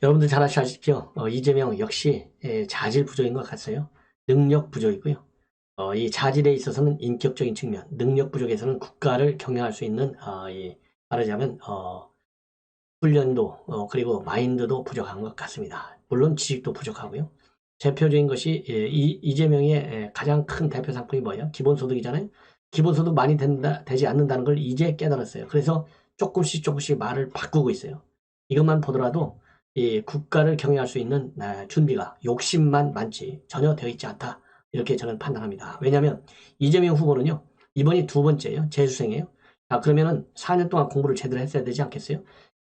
여러분들 잘 아시다시피 이재명 역시 자질 부족인 것 같아요. 능력 부족이고요. 이 자질에 있어서는 인격적인 측면, 능력 부족에서는 국가를 경영할 수 있는 말하자면 훈련도 그리고 마인드도 부족한 것 같습니다. 물론 지식도 부족하고요. 대표적인 것이 이재명의 가장 큰 대표 상품이 뭐예요? 기본소득이잖아요. 기본소득 많이 되지 않는다는 걸 이제 깨달았어요. 그래서 조금씩 말을 바꾸고 있어요. 이것만 보더라도 이 국가를 경영할 수 있는 준비가 욕심만 많지 전혀 되어 있지 않다. 이렇게 저는 판단합니다. 왜냐하면 이재명 후보는요. 이번이 두 번째예요. 재수생이에요. 자, 그러면은 4년 동안 공부를 제대로 했어야 되지 않겠어요?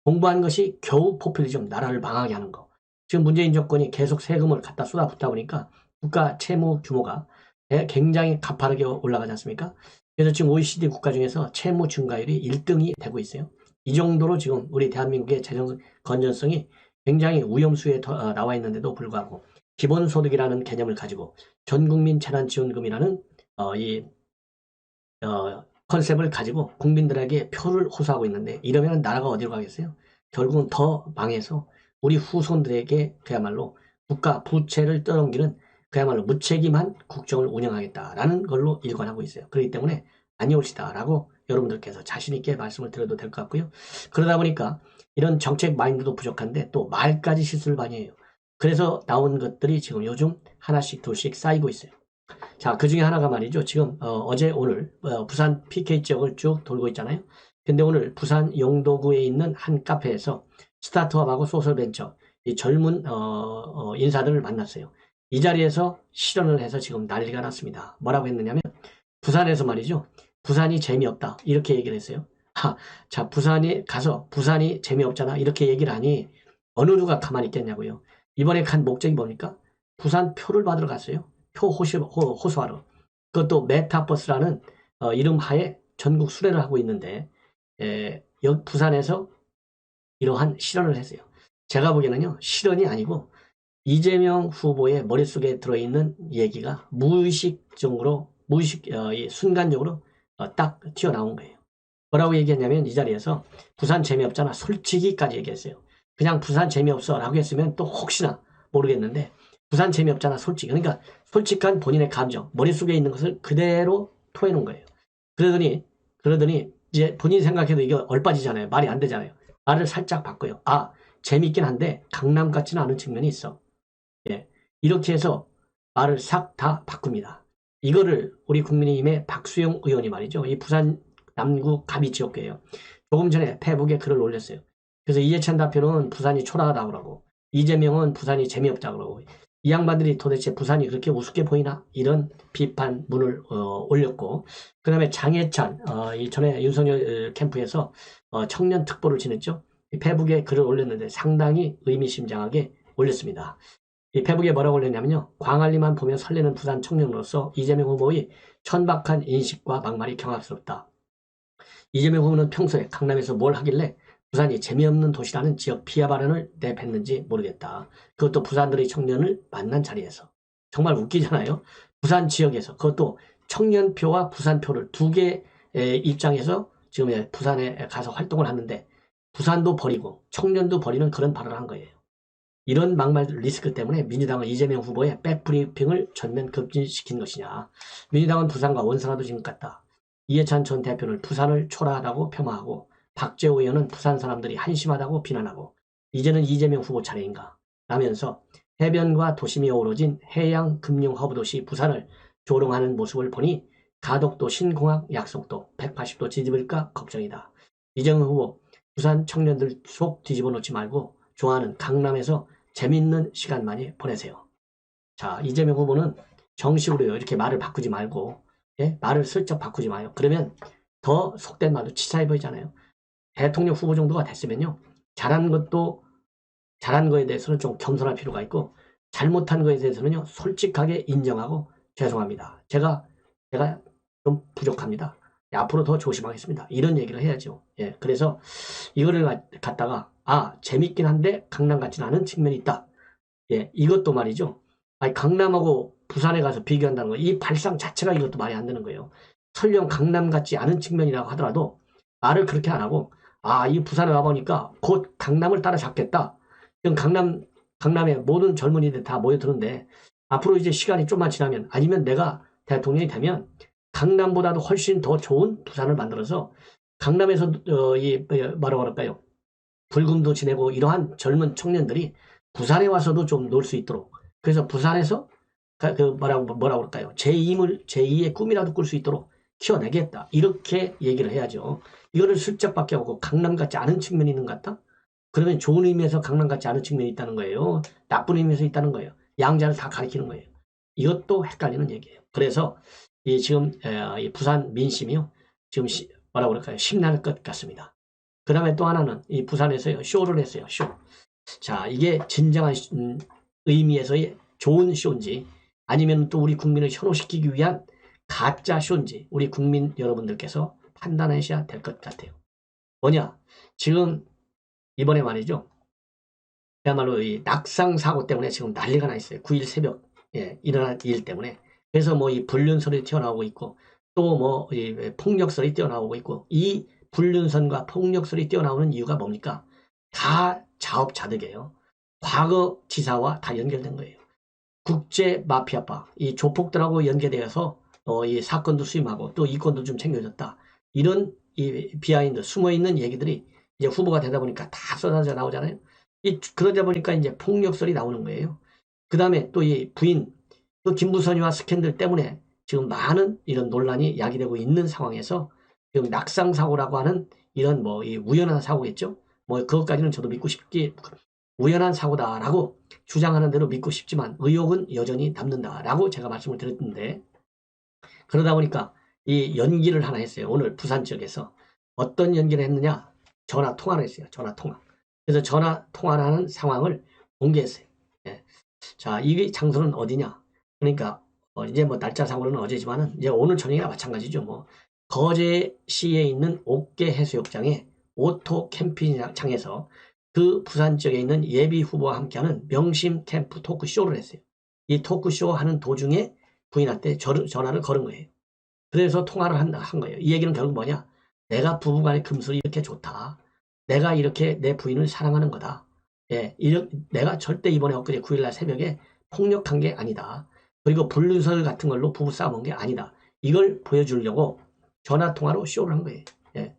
공부한 것이 겨우 포퓰리즘, 나라를 망하게 하는 거. 지금 문재인 정권이 계속 세금을 갖다 쏟아붓다 보니까 국가 채무 규모가 굉장히 가파르게 올라가지 않습니까? 그래서 지금 OECD 국가 중에서 채무 증가율이 1등이 되고 있어요. 이 정도로 지금 우리 대한민국의 재정 건전성이 굉장히 위험수에 나와 있는데도 불구하고 기본소득이라는 개념을 가지고 전국민 재난지원금이라는 이 컨셉을 가지고 국민들에게 표를 호소하고 있는데 이러면 나라가 어디로 가겠어요? 결국은 더 망해서 우리 후손들에게 그야말로 국가 부채를 떠넘기는 그야말로 무책임한 국정을 운영하겠다라는 걸로 일관하고 있어요. 그렇기 때문에 아니올시다라고 여러분들께서 자신있게 말씀을 드려도 될 것 같고요. 그러다 보니까 이런 정책 마인드도 부족한데 또 말까지 실수를 많이 해요. 그래서 나온 것들이 지금 요즘 하나씩 둘씩 쌓이고 있어요. 자, 그 중에 하나가 말이죠. 지금 어제 오늘 부산 PK 지역을 쭉 돌고 있잖아요. 근데 오늘 부산 영도구에 있는 한 카페에서 스타트업하고 소셜벤처 이 젊은 인사들을 만났어요. 이 자리에서 실언을 해서 지금 난리가 났습니다. 뭐라고 했느냐면 부산에서 말이죠. 부산이 재미없다 이렇게 얘기를 했어요. 자, 부산이 가서 부산이 재미없잖아 이렇게 얘기를 하니 어느 누가 가만히 있겠냐고요. 이번에 간 목적이 뭡니까? 부산 표를 받으러 갔어요. 표 호소하러. 그것도 메타버스라는 이름 하에 전국 수레를 하고 있는데 부산에서 이러한 실언을 했어요. 제가 보기에는요. 실언이 아니고 이재명 후보의 머릿속에 들어있는 얘기가 무의식적으로 순간적으로 딱 튀어나온 거예요. 뭐라고 얘기했냐면 이 자리에서 부산 재미없잖아 솔직히까지 얘기했어요. 그냥 부산 재미없어 라고 했으면 또 혹시나 모르겠는데 부산 재미없잖아 솔직히. 그러니까 솔직한 본인의 감정 머릿속에 있는 것을 그대로 토해놓은 거예요. 그러더니 이제 본인이 생각해도 이게 얼빠지잖아요. 말이 안 되잖아요. 말을 살짝 바꿔요. 재밌긴 한데 강남 같지는 않은 측면이 있어. 예, 이렇게 해서 말을 싹 다 바꿉니다. 이거를 우리 국민의힘의 박수영 의원이 말이죠. 이 부산 남구 가비 지역구예요. 조금 전에 페북에 글을 올렸어요. 그래서 이해찬 대표는 부산이 초라하다고 그러고 이재명은 부산이 재미없다고 그러고 이 양반들이 도대체 부산이 그렇게 우습게 보이나? 이런 비판문을 올렸고 그 다음에 장해찬 이 전에 윤석열 캠프에서 청년 특보를 지냈죠. 페북에 글을 올렸는데 상당히 의미심장하게 올렸습니다. 이 페북에 뭐라고 올렸냐면요. 광안리만 보면 설레는 부산 청년으로서 이재명 후보의 천박한 인식과 막말이 경악스럽다. 이재명 후보는 평소에 강남에서 뭘 하길래 부산이 재미없는 도시라는 지역 비하 발언을 내뱉는지 모르겠다. 그것도 부산들의 청년을 만난 자리에서. 정말 웃기잖아요. 부산 지역에서 그것도 청년표와 부산표를 두 개의 입장에서 지금 부산에 가서 활동을 하는데 부산도 버리고 청년도 버리는 그런 발언을 한 거예요. 이런 막말 리스크 때문에 민주당은 이재명 후보의 백브리핑을 전면 급진시킨 것이냐. 민주당은 부산과 원산화도 지금 같다. 이해찬 전 대표는 부산을 초라하다고 폄하하고 박재호 의원은 부산 사람들이 한심하다고 비난하고 이제는 이재명 후보 차례인가 라면서 해변과 도심이 어우러진 해양 금융 허브 도시 부산을 조롱하는 모습을 보니 가덕도 신공항 약속도 180도 뒤집을까 걱정이다. 이재명 후보 부산 청년들 속 뒤집어 놓지 말고 좋아하는 강남에서 재밌는 시간 많이 보내세요. 자, 이재명 후보는 정식으로 이렇게 말을 바꾸지 말고 말을 슬쩍 바꾸지 마요. 그러면 더 속된 말로 치사해 보이잖아요. 대통령 후보 정도가 됐으면요. 잘한 거에 대해서는 좀 겸손할 필요가 있고 잘못한 거에 대해서는요. 솔직하게 인정하고 죄송합니다. 제가 좀 부족합니다. 앞으로 더 조심하겠습니다. 이런 얘기를 해야죠. 그래서 이거를 갖다가 재밌긴 한데 강남 같지는 않은 측면이 있다. 이것도 말이죠. 강남하고 부산에 가서 비교한다는 거, 이 발상 자체가 이것도 말이 안 되는 거예요. 설령 강남 같지 않은 측면이라고 하더라도 말을 그렇게 안 하고, 이 부산에 와보니까 곧 강남을 따라잡겠다. 지금 강남에 모든 젊은이들 다 모여드는데 앞으로 이제 시간이 좀만 지나면 아니면 내가 대통령이 되면 강남보다도 훨씬 더 좋은 부산을 만들어서 강남에서 뭐라고 할까요? 불금도 지내고 이러한 젊은 청년들이 부산에 와서도 좀 놀 수 있도록 그래서 부산에서 뭐라고 할까요? 제2의 꿈이라도 꿀 수 있도록 키워내겠다. 이렇게 얘기를 해야죠. 이거를 슬쩍밖에 하고 강남 같지 않은 측면이 있는 것 같다? 그러면 좋은 의미에서 강남 같지 않은 측면이 있다는 거예요. 나쁜 의미에서 있다는 거예요. 양자를 다 가리키는 거예요. 이것도 헷갈리는 얘기예요. 그래서 지금 이 부산 민심이요. 지금 뭐라고 그럴까요? 심날 것 같습니다. 그 다음에 또 하나는 이 부산에서요. 쇼를 했어요. 쇼. 자, 이게 진정한 의미에서의 좋은 쇼인지 아니면 또 우리 국민을 현혹시키기 위한 가짜 쇼인지 우리 국민 여러분들께서 판단하셔야 될 것 같아요. 뭐냐? 지금 이번에 말이죠. 그야말로 이 낙상 사고 때문에 지금 난리가 나 있어요. 9일 새벽에 일어난 일 때문에. 그래서 뭐 이 불륜설이 튀어나오고 있고 또 뭐 이 폭력설이 뛰어나오고 있고 이 불륜설과 폭력설이 뛰어나오는 이유가 뭡니까? 다 자업자득이에요. 과거 지사와 다 연결된 거예요. 국제 마피아파, 이 조폭들하고 연계되어서 이 사건도 수임하고 또 이 건도 좀 챙겨줬다. 이런 이 비하인드, 숨어있는 얘기들이 이제 후보가 되다 보니까 다 쏟아져 나오잖아요. 그러다 보니까 이제 폭력설이 나오는 거예요. 그 다음에 또 이 부인, 또 김부선이와 스캔들 때문에 지금 많은 이런 논란이 야기되고 있는 상황에서 지금 낙상사고라고 하는 이런 뭐 이 우연한 사고겠죠. 뭐 그것까지는 저도 믿고 싶기 우연한 사고다라고 주장하는 대로 믿고 싶지만 의혹은 여전히 남는다라고 제가 말씀을 드렸는데 그러다 보니까 이 연기를 하나 했어요. 오늘 부산 지역에서 어떤 연기를 했느냐? 전화 통화를 했어요. 전화 통화. 그래서 전화 통화를 하는 상황을 공개했어요. 예. 자, 이 장소는 어디냐? 그러니까 이제 뭐 날짜상으로는 어제지만은 이제 오늘 저녁이나 마찬가지죠. 뭐 거제시에 있는 옥계 해수욕장에 오토 캠핑장에서 그 부산 지역에 있는 예비 후보와 함께하는 명심 캠프 토크쇼를 했어요. 이 토크쇼 하는 도중에 부인한테 전화를 걸은 거예요. 그래서 통화를 한 거예요. 이 얘기는 결국 뭐냐? 내가 부부간의 금슬이 이렇게 좋다. 내가 이렇게 내 부인을 사랑하는 거다. 예, 내가 절대 이번에 엊그제 9일날 새벽에 폭력한 게 아니다. 그리고 불륜설 같은 걸로 부부 싸움한 게 아니다. 이걸 보여주려고 전화통화로 쇼를 한 거예요. 예.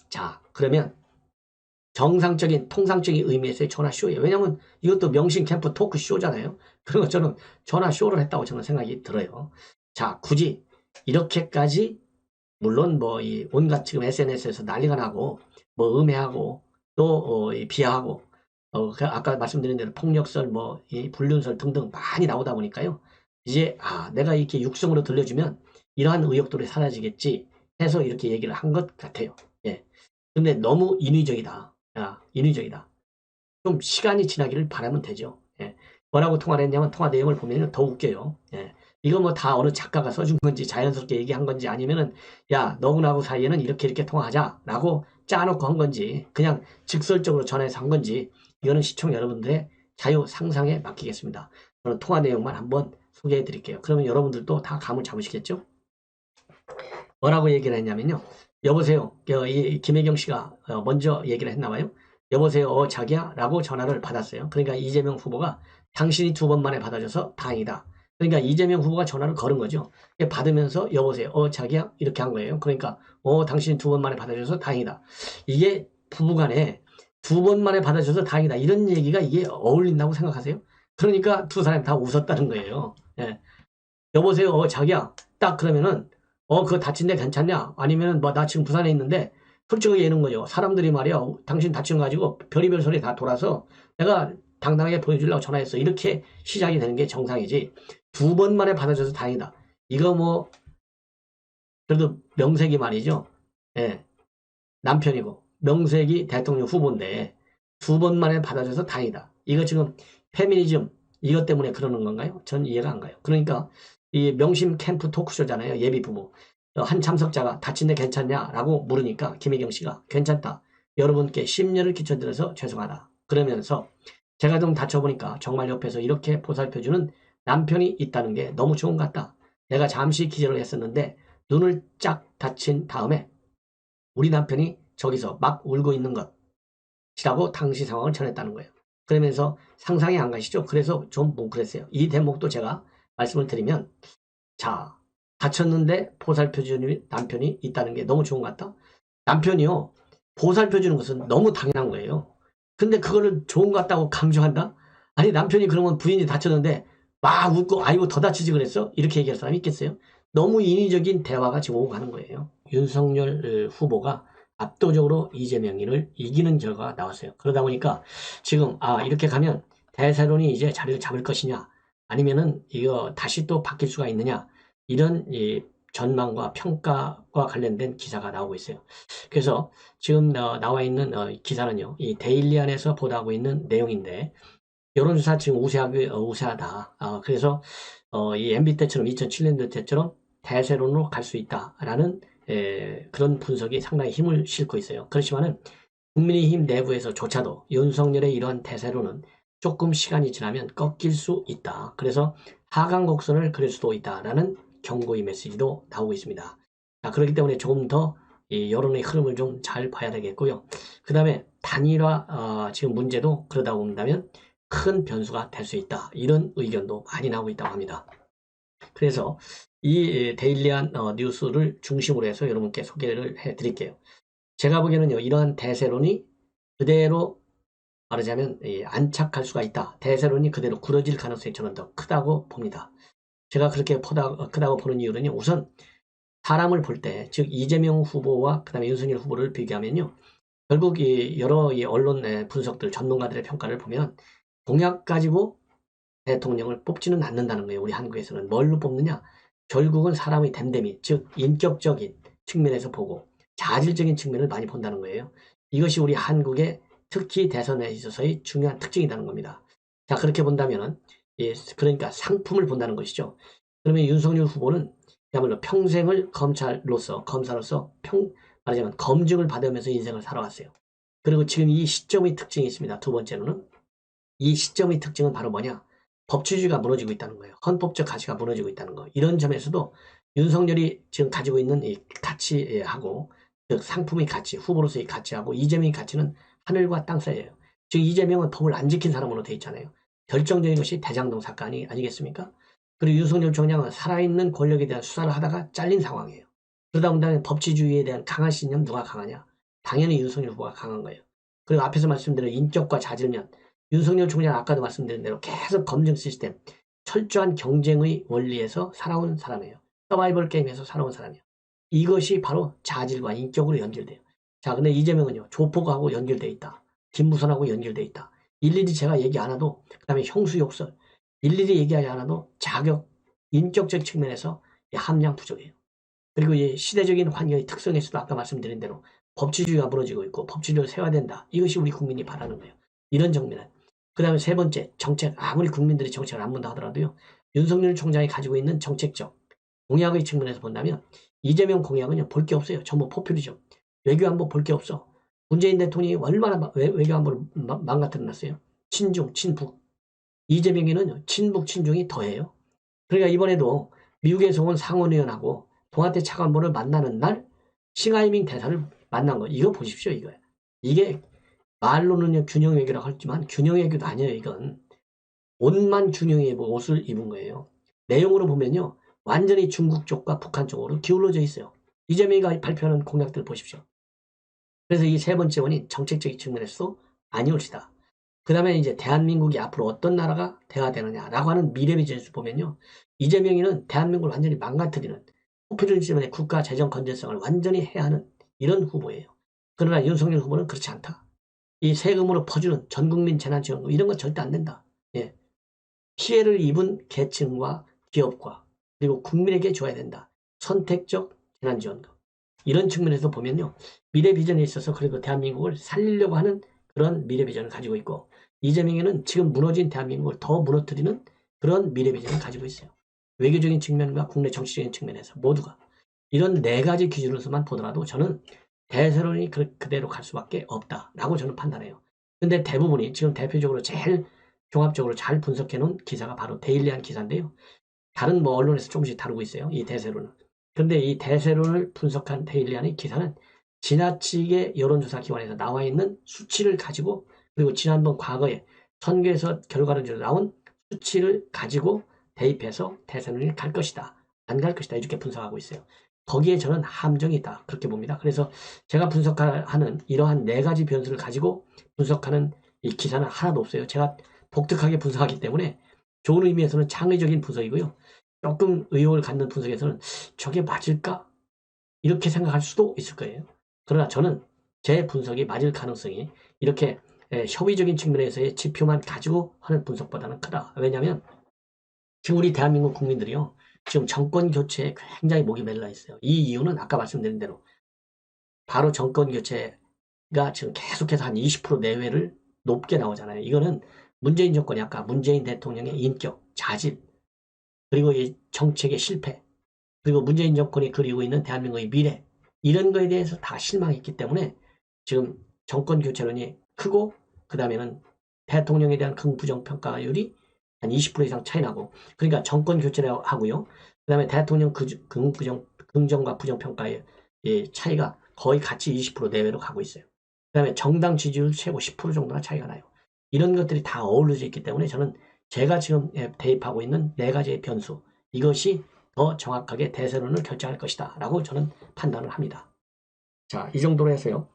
자, 그러면 정상적인 통상적인 의미에서의 전화쇼예요. 왜냐하면 이것도 명신 캠프 토크쇼잖아요. 그런 것처럼 전화쇼를 했다고 저는 생각이 들어요. 자, 굳이 이렇게까지 물론 뭐 이 온갖 지금 SNS에서 난리가 나고 뭐 음해하고 또 비하하고 아까 말씀드린 대로 폭력설 뭐 이 불륜설 등등 많이 나오다 보니까요. 이제 내가 이렇게 육성으로 들려주면 이러한 의혹들이 사라지겠지 해서 이렇게 얘기를 한 것 같아요. 예. 근데 너무 인위적이다. 인위적이다. 좀 시간이 지나기를 바라면 되죠. 예. 뭐라고 통화를 했냐면 통화 내용을 보면 더 웃겨요. 예. 이거 뭐 다 어느 작가가 써준 건지 자연스럽게 얘기한 건지 아니면은 야 너하고 사이에는 이렇게 통화하자라고 짜놓고 한 건지 그냥 직설적으로 전해서 한 건지 이거는 시청자 여러분들의 자유 상상에 맡기겠습니다. 저는 통화 내용만 한번 소개해 드릴게요. 그러면 여러분들도 다 감을 잡으시겠죠? 뭐라고 얘기를 했냐면요. 여보세요. 이 김혜경 씨가 먼저 얘기를 했나 봐요. 여보세요. 자기야? 라고 전화를 받았어요. 그러니까 이재명 후보가 당신이 2번 만에 받아줘서 다행이다. 그러니까 이재명 후보가 전화를 걸은 거죠. 받으면서 여보세요. 자기야? 이렇게 한 거예요. 그러니까 당신이 2번 만에 받아줘서 다행이다. 이게 부부간에 2번 만에 받아줘서 다행이다. 이런 얘기가 이게 어울린다고 생각하세요? 그러니까 두 사람이 다 웃었다는 거예요. 예. 여보세요. 자기야? 딱 그러면은 그거 다친 데 괜찮냐? 아니면은 뭐 나 지금 부산에 있는데 솔직하게 얘는 거죠. 사람들이 말이야 당신 다친 거 가지고 별의별 소리 다 돌아서 내가 당당하게 보여주려고 전화했어. 이렇게 시작이 되는 게 정상이지. 2번 만에 받아줘서 다행이다. 이거 뭐 그래도 명색이 말이죠. 예, 남편이고 명색이 대통령 후보인데 2번 만에 받아줘서 다행이다. 이거 지금 페미니즘 이것 때문에 그러는 건가요? 전 이해가 안 가요. 그러니까 이 명심 캠프 토크쇼잖아요. 예비 부부. 한 참석자가 다친 데 괜찮냐라고 물으니까 김혜경 씨가 괜찮다. 여러분께 심려를 끼쳐드려서 죄송하다. 그러면서 제가 좀 다쳐보니까 정말 옆에서 이렇게 보살펴주는 남편이 있다는 게 너무 좋은 것 같다. 내가 잠시 기절을 했었는데 눈을 쫙 다친 다음에 우리 남편이 저기서 막 울고 있는 것이라고 당시 상황을 전했다는 거예요. 그러면서 상상이 안 가시죠? 그래서 좀 뭉클했어요. 이 대목도 제가 말씀을 드리면, 자, 다쳤는데 보살펴주는 남편이 있다는 게 너무 좋은 것 같다. 남편이요, 보살펴주는 것은 너무 당연한 거예요. 근데 그거를 좋은 것 같다고 강조한다? 아니, 남편이 그러면 부인이 다쳤는데 막 웃고, 아이고, 더 다치지 그랬어? 이렇게 얘기할 사람이 있겠어요? 너무 인위적인 대화가 지금 오고 가는 거예요. 윤석열 후보가 압도적으로 이재명이를 이기는 결과가 나왔어요. 그러다 보니까 지금, 이렇게 가면 대세론이 이제 자리를 잡을 것이냐, 아니면은 이거 다시 또 바뀔 수가 있느냐, 이런 이 전망과 평가와 관련된 기사가 나오고 있어요. 그래서 지금 나와 있는 기사는요, 이 데일리안에서 보도하고 있는 내용인데, 여론조사 지금 우세하다. 그래서 이 MB 때처럼 2007년도 때처럼 대세론으로 갈 수 있다라는 그런 분석이 상당히 힘을 싣고 있어요. 그렇지만은 국민의힘 내부에서조차도 윤석열의 이러한 대세론은 조금 시간이 지나면 꺾일 수 있다. 그래서 하강 곡선을 그릴 수도 있다라는 경고의 메시지도 나오고 있습니다. 자, 그렇기 때문에 조금 더 이 여론의 흐름을 좀 잘 봐야 되겠고요. 그 다음에 단일화 지금 문제도 그러다 본다면 큰 변수가 될 수 있다. 이런 의견도 많이 나오고 있다고 합니다. 그래서 이 데일리안 뉴스를 중심으로 해서 여러분께 소개를 해드릴게요. 제가 보기에는요, 이러한 대세론이 그대로 말하자면 안착할 수가 있다. 대세론이 그대로 굳어질 가능성이 저는 더 크다고 봅니다. 제가 그렇게 크다고 보는 이유는요, 우선 사람을 볼 때, 즉 이재명 후보와 그 다음에 윤석열 후보를 비교하면요, 결국 여러 언론 분석들, 전문가들의 평가를 보면 공약 가지고 대통령을 뽑지는 않는다는 거예요. 우리 한국에서는 뭘로 뽑느냐? 결국은 사람의 됨됨이, 즉 인격적인 측면에서 보고 자질적인 측면을 많이 본다는 거예요. 이것이 우리 한국의 특히 대선에 있어서의 중요한 특징이라는 겁니다. 자, 그렇게 본다면은 그러니까 상품을 본다는 것이죠. 그러면 윤석열 후보는 그야말로 평생을 검사로서 말하자면 검증을 받으면서 인생을 살아왔어요. 그리고 지금 이 시점의 특징이 있습니다. 두 번째로는 이 시점의 특징은 바로 뭐냐? 법치주의가 무너지고 있다는 거예요. 헌법적 가치가 무너지고 있다는 거. 이런 점에서도 윤석열이 지금 가지고 있는 이 가치하고 즉 상품의 가치, 후보로서의 가치하고 이재명의 가치는 하늘과 땅 사이예요. 즉 이재명은 법을 안 지킨 사람으로 돼 있잖아요. 결정적인 것이 대장동 사건이 아니겠습니까? 그리고 윤석열 총장은 살아있는 권력에 대한 수사를 하다가 잘린 상황이에요. 그러다 보니 법치주의에 대한 강한 신념 누가 강하냐? 당연히 윤석열 후보가 강한 거예요. 그리고 앞에서 말씀드린 인격과 자질면 윤석열 총장 아까도 말씀드린 대로 계속 검증 시스템, 철저한 경쟁의 원리에서 살아온 사람이에요. 서바이벌 게임에서 살아온 사람이에요. 이것이 바로 자질과 인격으로 연결돼요. 자, 근데 이재명은요, 조폭하고 연결돼 있다. 김무선하고 연결돼 있다. 일일이 제가 얘기 안 해도, 그 다음에 형수욕설, 일일이 얘기하지 않아도 자격, 인격적 측면에서 함량 부족해요. 그리고 이 시대적인 환경의 특성에서도 아까 말씀드린 대로 법치주의가 무너지고 있고 법치주의를 세워야 된다. 이것이 우리 국민이 바라는 거예요. 이런 정면은. 그 다음에 세 번째, 정책. 아무리 국민들이 정책을 안 본다 하더라도요. 윤석열 총장이 가지고 있는 정책적 공약의 측면에서 본다면 이재명 공약은요. 볼 게 없어요. 전부 포퓰리즘. 외교안보 볼 게 없어. 문재인 대통령이 얼마나 외교안보를 망가뜨려놨어요. 친중, 친북. 이재명에는 친북, 친중이 더해요. 그러니까 이번에도 미국에서 온 상원의원하고 동아태 차관보를 만나는 날 싱하이밍 대사를 만난 거. 이거 보십시오. 이거예요. 이게 말로는 균형 외교라고 하지만 균형 외교도 아니에요. 이건 옷만 균형의 옷을 입은 거예요. 내용으로 보면요. 완전히 중국 쪽과 북한 쪽으로 기울어져 있어요. 이재명이가 발표하는 공약들 보십시오. 그래서 이 세 번째 원인 정책적인 측면에서도 아니올시다. 그 다음에 이제 대한민국이 앞으로 어떤 나라가 돼야 되느냐라고 하는 미래 비전에서 보면요. 이재명이는 대한민국을 완전히 망가뜨리는 포퓰리즘의 국가 재정 건전성을 완전히 해하는 이런 후보예요. 그러나 윤석열 후보는 그렇지 않다. 이 세금으로 퍼주는 전국민 재난지원금 이런 건 절대 안 된다. 예. 피해를 입은 계층과 기업과 그리고 국민에게 줘야 된다. 선택적 재난지원금. 이런 측면에서 보면요. 미래 비전에 있어서 그래도 대한민국을 살리려고 하는 그런 미래 비전을 가지고 있고 이재명에는 지금 무너진 대한민국을 더 무너뜨리는 그런 미래 비전을 가지고 있어요. 외교적인 측면과 국내 정치적인 측면에서 모두가 이런 네 가지 기준으로서만 보더라도 저는 대세론이 그대로 갈 수밖에 없다라고 저는 판단해요. 근데 대부분이 지금 대표적으로 제일 종합적으로 잘 분석해 놓은 기사가 바로 데일리안 기사인데요. 다른 언론에서 조금씩 다루고 있어요. 이 대세론을. 그런데 이 대세론을 분석한 데일리안의 기사는 지나치게 여론조사 기관에서 나와 있는 수치를 가지고 그리고 지난번 과거에 선거에서 결과론적으로 나온 수치를 가지고 대입해서 대선을 갈 것이다. 안 갈 것이다. 이렇게 분석하고 있어요. 거기에 저는 함정이 있다. 그렇게 봅니다. 그래서 제가 분석하는 이러한 네 가지 변수를 가지고 분석하는 이 기사는 하나도 없어요. 제가 독특하게 분석하기 때문에 좋은 의미에서는 창의적인 분석이고요. 조금 의혹을 갖는 분석에서는 저게 맞을까? 이렇게 생각할 수도 있을 거예요. 그러나 저는 제 분석이 맞을 가능성이 이렇게 협의적인 측면에서의 지표만 가지고 하는 분석보다는 크다. 왜냐하면 지금 우리 대한민국 국민들이요. 지금 정권 교체에 굉장히 목이 멜라 있어요. 이 이유는 아까 말씀드린 대로 바로 정권 교체가 지금 계속해서 한 20% 내외를 높게 나오잖아요. 이거는 문재인 정권이 아까 문재인 대통령의 인격, 자질, 그리고 이 정책의 실패, 그리고 문재인 정권이 그리고 있는 대한민국의 미래, 이런 거에 대해서 다 실망했기 때문에 지금 정권 교체론이 크고, 그 다음에는 대통령에 대한 긍부정평가율이 한 20% 이상 차이 나고, 그러니까 정권 교체를 하고요. 그 다음에 대통령 긍정과 부정평가의 차이가 거의 같이 20% 내외로 가고 있어요. 그 다음에 정당 지지율 최고 10% 정도나 차이가 나요. 이런 것들이 다 어우러져 있기 때문에 저는 제가 지금 대입하고 있는 네 가지의 변수, 이것이 더 정확하게 대세론을 결정할 것이다 라고 저는 판단을 합니다. 자, 이 정도로 해서요.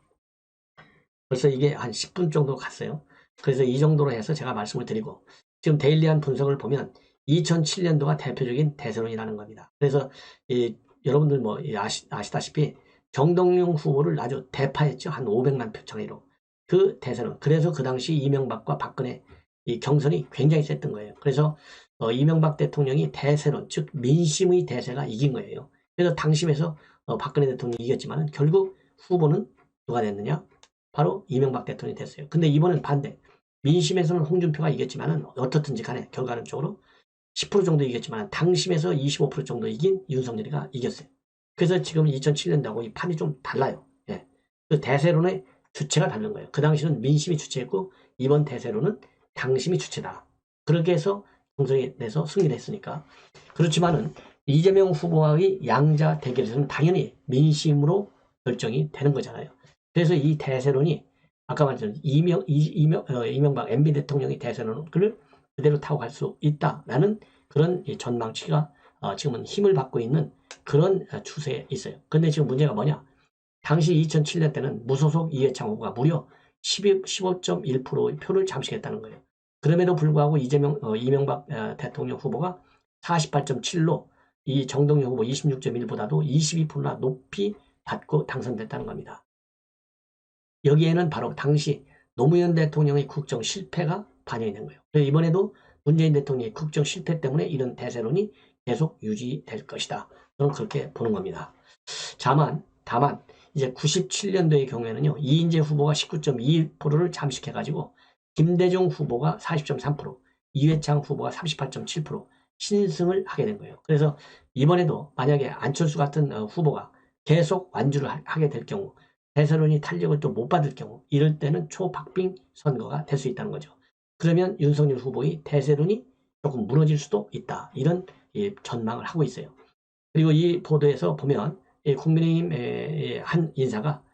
벌써 이게 한 10분 정도 갔어요. 그래서 이 정도로 해서 제가 말씀을 드리고, 지금 데일리한 분석을 보면 2007년도가 대표적인 대세론이라는 겁니다. 그래서 여러분들 뭐 아시다시피 정동영 후보를 아주 대파했죠. 한 500만 표 차이로. 그 대세론. 그래서 그 당시 이명박과 박근혜 이 경선이 굉장히 셌던 거예요. 그래서 이명박 대통령이 대세론, 즉 민심의 대세가 이긴 거예요. 그래서 당심에서 박근혜 대통령이 이겼지만 결국 후보는 누가 됐느냐? 바로 이명박 대통령이 됐어요. 근데 이번엔 반대. 민심에서는 홍준표가 이겼지만 어떻든지 간에 결과론적으로 10% 정도 이겼지만 당심에서 25% 정도 이긴 윤석열이가 이겼어요. 그래서 지금 2007년도하고 이 판이 좀 달라요. 예. 그 대세론의 주체가 다른 거예요. 그 당시는 민심이 주체였고 이번 대세론은 당심이 주체다. 그렇게 해서 총선에 내서 승리를 했으니까. 그렇지만은 이재명 후보와의 양자 대결에서는 당연히 민심으로 결정이 되는 거잖아요. 그래서 이 대세론이 아까 말했던 이명박 MB 대통령의 대세론을 그대로 타고 갈 수 있다라는 그런 전망치가 지금은 힘을 받고 있는 그런 추세에 있어요. 그런데 지금 문제가 뭐냐? 당시 2007년 때는 무소속 이해창 후보가 무려 15.1%의 표를 잠식했다는 거예요. 그럼에도 불구하고 이명박 대통령 후보가 48.7로 이 정동영 후보 26.1보다도 22%나 높이 받고 당선됐다는 겁니다. 여기에는 바로 당시 노무현 대통령의 국정 실패가 반영이 된 거예요. 그래서 이번에도 문재인 대통령의 국정 실패 때문에 이런 대세론이 계속 유지될 것이다. 저는 그렇게 보는 겁니다. 다만 이제 97년도의 경우에는요. 이인재 후보가 19.21%를 잠식해가지고 김대중 후보가 40.3%, 이회창 후보가 38.7% 신승을 하게 된 거예요. 그래서 이번에도 만약에 안철수 같은 후보가 계속 완주를 하게 될 경우 대세론이 탄력을 또 못 받을 경우 이럴 때는 초박빙 선거가 될 수 있다는 거죠. 그러면 윤석열 후보의 대세론이 조금 무너질 수도 있다. 이런 전망을 하고 있어요. 그리고 이 보도에서 보면 국민의힘 한 인사가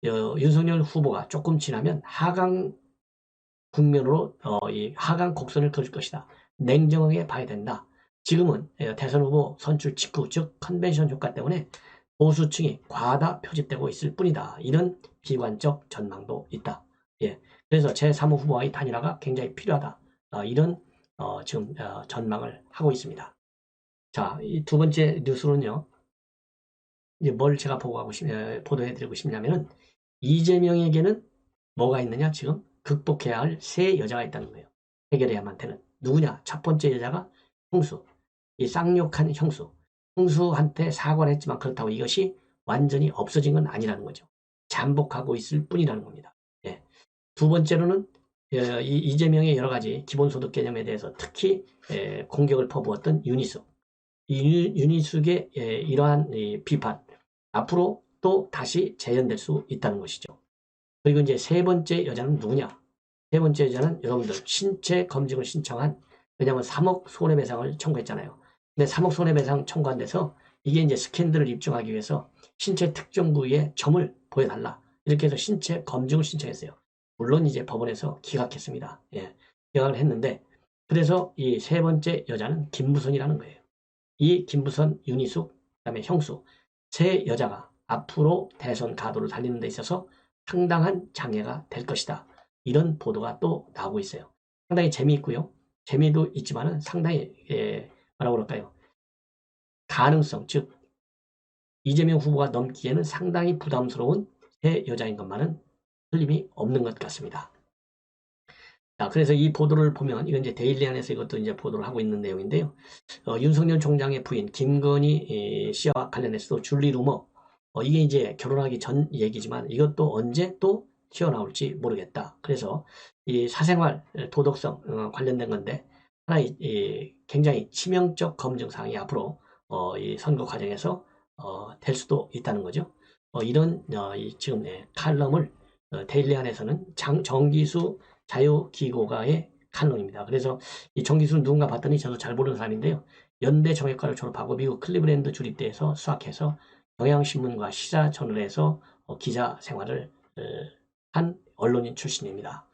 윤석열 후보가 조금 지나면 하강 국면으로 이 하강 곡선을 그릴 것이다. 냉정하게 봐야 된다. 지금은 대선 후보 선출 직후 즉 컨벤션 효과 때문에 보수층이 과다 표집되고 있을 뿐이다. 이런 비관적 전망도 있다. 예. 그래서 제3호 후보와의 단일화가 굉장히 필요하다. 이런 지금 전망을 하고 있습니다. 자, 이 두 번째 뉴스는요. 이제 뭘 제가 보도해드리고 싶냐면은 이재명에게는 뭐가 있느냐? 지금 극복해야 할 세 여자가 있다는 거예요. 해결해야만 되는. 누구냐? 첫 번째 여자가 형수. 이 쌍욕한 형수. 형수한테 사과를 했지만 그렇다고 이것이 완전히 없어진 건 아니라는 거죠. 잠복하고 있을 뿐이라는 겁니다. 예. 두 번째로는 이재명의 여러 가지 기본소득 개념에 대해서 특히 공격을 퍼부었던 윤희숙. 이 윤희숙의 이러한 비판 앞으로 또 다시 재현될 수 있다는 것이죠. 그리고 이제 세 번째 여자는 누구냐? 세 번째 여자는 여러분들 신체 검증을 신청한 왜냐하면 3억 손해배상을 청구했잖아요. 근데 3억 손해배상 청구한 데서 이게 이제 스캔들을 입증하기 위해서 신체 특정 부위에 점을 보여달라. 이렇게 해서 신체 검증을 신청했어요. 물론 이제 법원에서 기각했습니다. 예. 기각을 했는데 그래서 이 세 번째 여자는 김부선이라는 거예요. 이 김부선, 윤희숙, 그다음에 형수 세 여자가 앞으로 대선 가도를 달리는 데 있어서 상당한 장애가 될 것이다. 이런 보도가 또 나오고 있어요. 상당히 재미있고요. 재미도 있지만은 상당히 뭐라고 그럴까요? 가능성, 즉 이재명 후보가 넘기에는 상당히 부담스러운 세 여자인 것만은 틀림이 없는 것 같습니다. 자, 그래서 이 보도를 보면 이건 이제 데일리 안에서 이것도 이제 보도를 하고 있는 내용인데요. 윤석열 총장의 부인 김건희 씨와 관련해서도 줄리 루머, 이게 이제 결혼하기 전 얘기지만 이것도 언제 또 튀어나올지 모르겠다. 그래서 이 사생활 도덕성 관련된 건데 하나의 굉장히 치명적 검증 사항이 앞으로 이 선거 과정에서 될 수도 있다는 거죠. 이런 지금 칼럼을 데일리 안에서는 정기수 자유기고가의 칼럼입니다. 그래서 이 정기수는 누군가 봤더니 저도 잘 모르는 사람인데요. 연대 정외과를 졸업하고 미국 클리브랜드 주립대에서 수학해서 경향신문과 시사저널에서 기자 생활을 한 언론인 출신입니다.